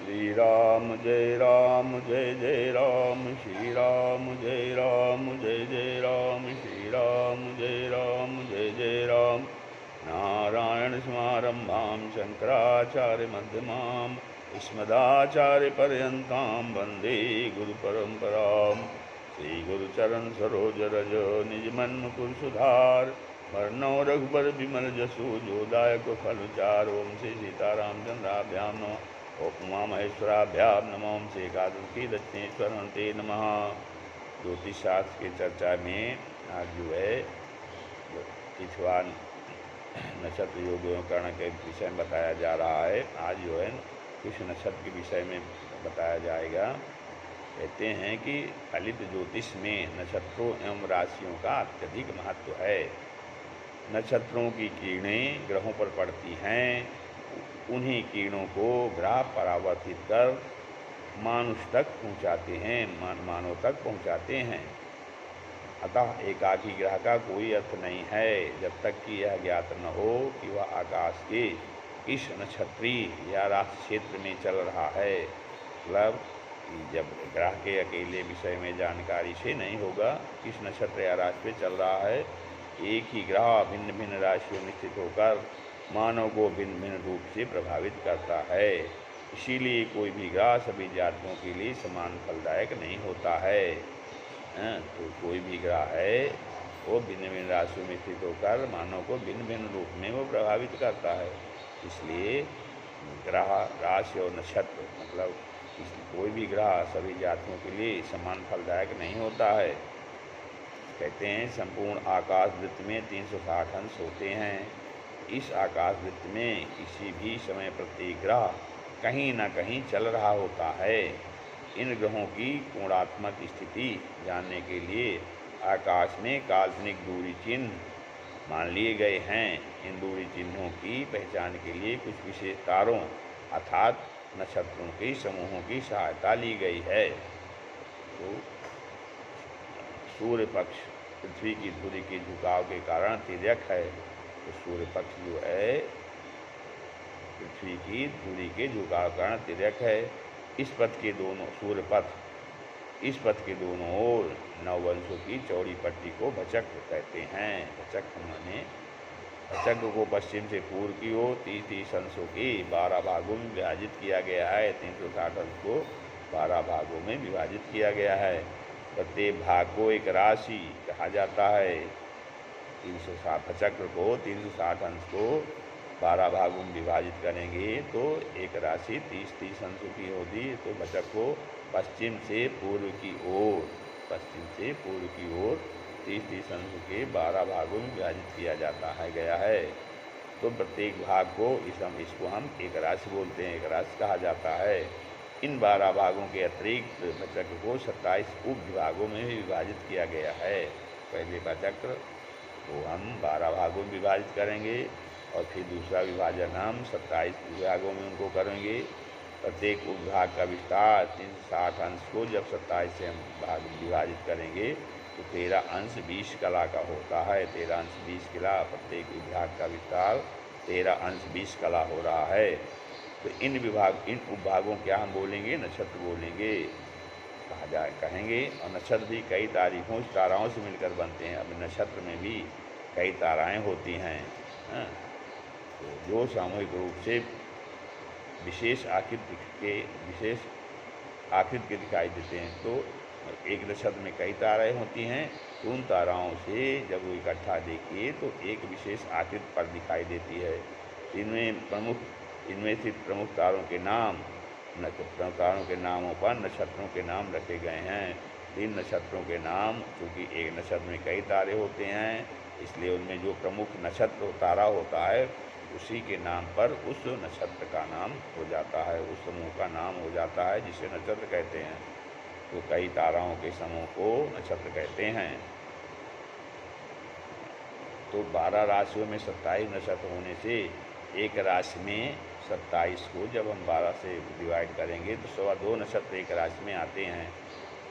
राम जय राम, श्री राम जय राम, जय राम, श्री राम जय राम। नारायण समारंभां शंकराचार्य मध्यमाम् अस्मदाचार्य पर्यन्तां वन्दे गुरुपरम्परां। श्री गुरुचरण सरोज रज निज मन मुकुर सुधार, वर्णो रघुबर विमल जसु जो दायक फल चार। ओम श्री सीतारामचंद्राभ्याम नमः, उमा महेश्वराभ्याम नमः, ओम श्री एकादशी दक्षिणेश्वर हंते नमः। ज्योतिष शास्त्र की चर्चा में आज जो है तिथवान नक्षत्र योगकरण के विषय में बताया जा रहा है। आज जो है कुछ नक्षत्र के विषय में बताया जाएगा। कहते हैं कि फलित ज्योतिष में नक्षत्रों एवं राशियों का अत्यधिक महत्व है। नक्षत्रों की किरणें ग्रहों पर पड़ती हैं, उन्हीं किरणों को ग्रह परावर्तित कर मानुष तक पहुंचाते हैं, मानव तक पहुंचाते हैं। अतः एकाकी ग्रह का कोई अर्थ नहीं है जब तक कि यह ज्ञात न हो कि वह आकाश के किस नक्षत्रीय या राशि क्षेत्र में चल रहा है। मतलब कि जब ग्रह के अकेले विषय में जानकारी से नहीं होगा किस नक्षत्र या राशि पे चल रहा है। एक ही ग्रह भिन्न भिन्न राशियों में स्थित होकर मानव को भिन्न भिन्न रूप से प्रभावित करता है। इसीलिए कोई भी ग्रह सभी जातियों के लिए समान फलदायक नहीं होता है। तो कोई भी ग्रह है वो भिन्न भिन्न राशियों में स्थित होकर मानव को भिन्न भिन्न रूप में वो प्रभावित करता है। इसलिए ग्रह, राशि और नक्षत्र मतलब कोई भी ग्रह सभी जातियों के लिए समान फलदायक नहीं होता है। कहते हैं संपूर्ण आकाश वृत्त में 360 अंश होते हैं। इस आकाश वृत्त में किसी भी समय प्रत्येक ग्रह कहीं न कहीं चल रहा होता है। इन ग्रहों की कोणात्मक स्थिति जानने के लिए आकाश में काल्पनिक दूरी चिन्ह मान लिए गए हैं। इन दूरी चिन्हों की पहचान के लिए कुछ विशेष तारों अर्थात नक्षत्रों के समूहों की सहायता ली गई है। तो सूर्य पक्ष पृथ्वी की धुरी के झुकाव के कारण तिर्यक है। तो सूर्य पक्ष जो है पृथ्वी की धुरी के झुकाव के कारण तिर्यक है। इस पथ के दोनों सूर्य पथ इस पथ के दोनों ओर नववंशों की चौड़ी पट्टी को भचक कहते हैं। भचक माने भचक को पश्चिम से पूर्व की ओर 30 अंशों के 12 भागों में विभाजित किया गया है। 360 अंश को 12 भागों में विभाजित किया गया है। प्रत्येक भाग को एक राशि कहा जाता है। 360 चक्र को 360 अंश को 12 भागों में विभाजित करेंगे तो एक राशि 30 अंशों की होगी। तो भचक को पश्चिम से पूर्व की ओर 30 अंशों के 12 भागों में विभाजित किया जाता है गया है। तो प्रत्येक भाग को इसको हम एक राशि बोलते हैं, एक राशि कहा जाता है। इन 12 भागों के अतिरिक्त चक्र को 27 उप विभागों में भी विभाजित किया गया है। पहले का चक्र को हम 12 भागों में विभाजित करेंगे और फिर दूसरा विभाजन हम 27 विभागों में उनको करेंगे। प्रत्येक उपविभाग का विस्तार 360 अंश को जब 27 से हम भाग विभाजित करेंगे तो 13 अंश 20 कला का होता है। 13 अंश 20 कला, प्रत्येक विभाग का विस्तार 13 अंश 20 कला हो रहा है। तो इन उपभागों क्या हम बोलेंगे, नक्षत्र बोलेंगे कहेंगे। और नक्षत्र भी कई ताराओं से मिलकर बनते हैं। अब नक्षत्र में भी कई ताराएं होती हैं। तो जो सामूहिक रूप से विशेष आकृति के दिखाई देते हैं। तो एक नक्षत्र में कई ताराएं होती हैं। तो उन ताराओं से जब वो इकट्ठा देखिए तो एक विशेष आकृति पर दिखाई देती है। इनमें स्थित प्रमुख तारों के नामों पर नक्षत्रों के नाम रखे गए हैं। 3 नक्षत्रों के नाम, क्योंकि एक नक्षत्र में कई तारे होते हैं इसलिए उनमें जो प्रमुख नक्षत्र तारा होता है उसी के नाम पर उस नक्षत्र का नाम हो जाता है, उस समूह का नाम हो जाता है जिसे नक्षत्र कहते हैं। तो कई ताराओं के समूह को नक्षत्र कहते हैं। तो 12 राशियों में 27 नक्षत्र होने से एक राशि में 27 को जब हम 12 से डिवाइड करेंगे तो 2.25 नक्षत्र एक राशि में आते हैं।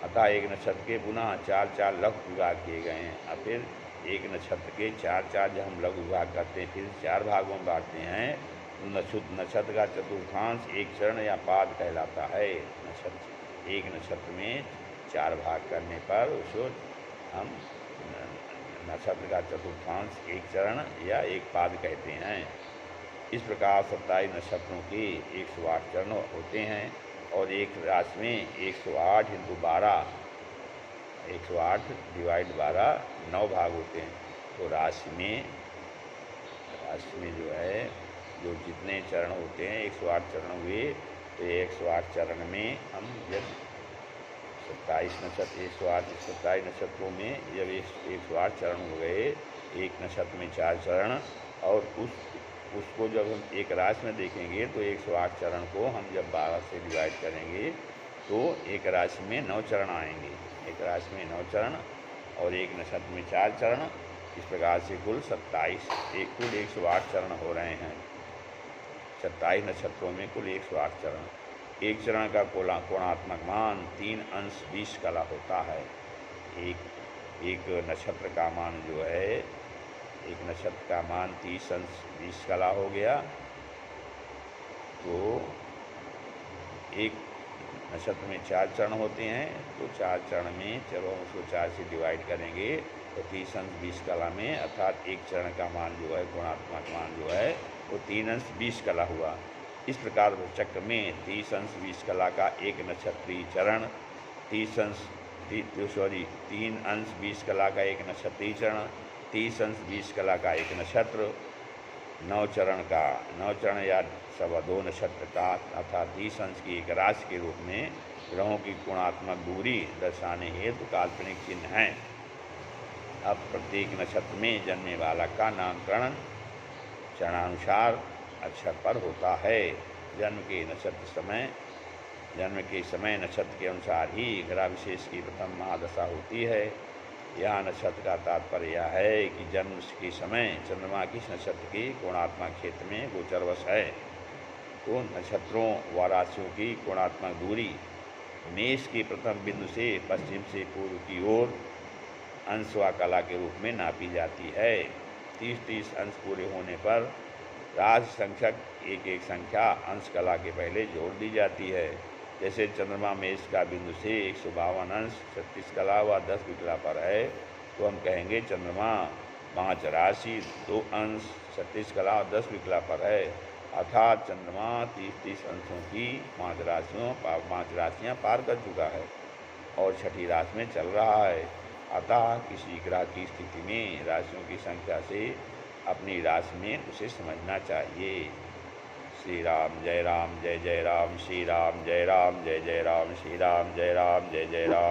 अतः एक नक्षत्र के पुनः 4 लघु विभाग किए गए हैं। अब फिर एक नक्षत्र के 4 जब हम लघु विभाग करते हैं फिर 4 भागों में बांटते हैं नक्षत्र का चतुर्थांश एक चरण या पाद कहलाता है। नक्षत्र, एक नक्षत्र में 4 भाग करने पर उसको हम नक्षत्र का चतुर्थांश एक चरण या एक पाद कहते हैं। इस प्रकार 27 नक्षत्रों के 108 चरण होते हैं और एक राशि में 108 × 12, 108 / 12 9 भाग होते हैं। तो राशि में जो है जो जितने चरण होते हैं 108 चरण हुए, तो 108 चरण में हम जब 27 नक्षत्र 27 नक्षत्रों में जब 108 चरण हो गए, एक नक्षत्र में 4 चरण, और उसको जब हम एक राशि में देखेंगे तो 108 चरण को हम जब 12 से डिवाइड करेंगे तो एक राशि में 9 चरण आएंगे। एक राशि में 9 चरण और एक नक्षत्र में 4 चरण, इस प्रकार से कुल 108 चरण हो रहे हैं। 27 नक्षत्रों में कुल 108 चरण। एक चरण का कोणात्मक मान 3 अंश 20 कला होता है। एक नक्षत्र का मान जो है, एक नक्षत्र का मान 30 अंश 20 कला हो गया। तो एक नक्षत्र में 4 चरण होते हैं, तो 4 चरण में चलो उसको 4 से डिवाइड करेंगे तो 30 अंश 20 कला में, अर्थात एक चरण का मान जो है, गुणात्मक मान जो है वो 3 अंश 20 कला हुआ। इस प्रकार चक्र में 30 अंश 20 कला का एक नक्षत्रीय चरण, 3 अंश 20 कला का एक नक्षत्रीय चरण, 30 अंश 20 कला का एक नक्षत्र, 9 चरण या 2.25 नक्षत्र का, अर्थात 30 अंश की एक राशि के रूप में ग्रहों की कोणात्मक दूरी दर्शाने हेतु काल्पनिक चिन्ह हैं। अब प्रत्येक नक्षत्र में जन्मने वाला का नामकरण चरणानुसार अक्षर पर होता है। जन्म के समय नक्षत्र के अनुसार ही ग्रह विशेष की प्रथम महादशा होती है। यह नक्षत्र का तात्पर्य यह है कि जन्म के समय चंद्रमा किस नक्षत्र के कोणात्मक क्षेत्र में गोचरवश है। तो नक्षत्रों व राशियों की कोणात्मक दूरी मेष के प्रथम बिंदु से पश्चिम से पूर्व की ओर अंश व कला के रूप में नापी जाती है। 30 अंश पूरे होने पर राशि संख्यक एक संख्या अंश कला के पहले जोड़ दी जाती है। जैसे चंद्रमा मेष का बिंदु से 152 अंश 36 कला व 10 विकला पर है, तो हम कहेंगे चंद्रमा 5 राशि 2 अंश 36 कला और 10 विकला पर है, अर्थात चंद्रमा 30 अंशों की 5 राशियाँ पार कर चुका है और छठी राशि में चल रहा है। अतः किसी ग्रह की स्थिति में राशियों की संख्या से अपनी राशि में उसे समझना चाहिए। श्री राम जय राम जय जय राम, श्री राम जय राम जय जय राम, श्री राम जय राम जय जय राम।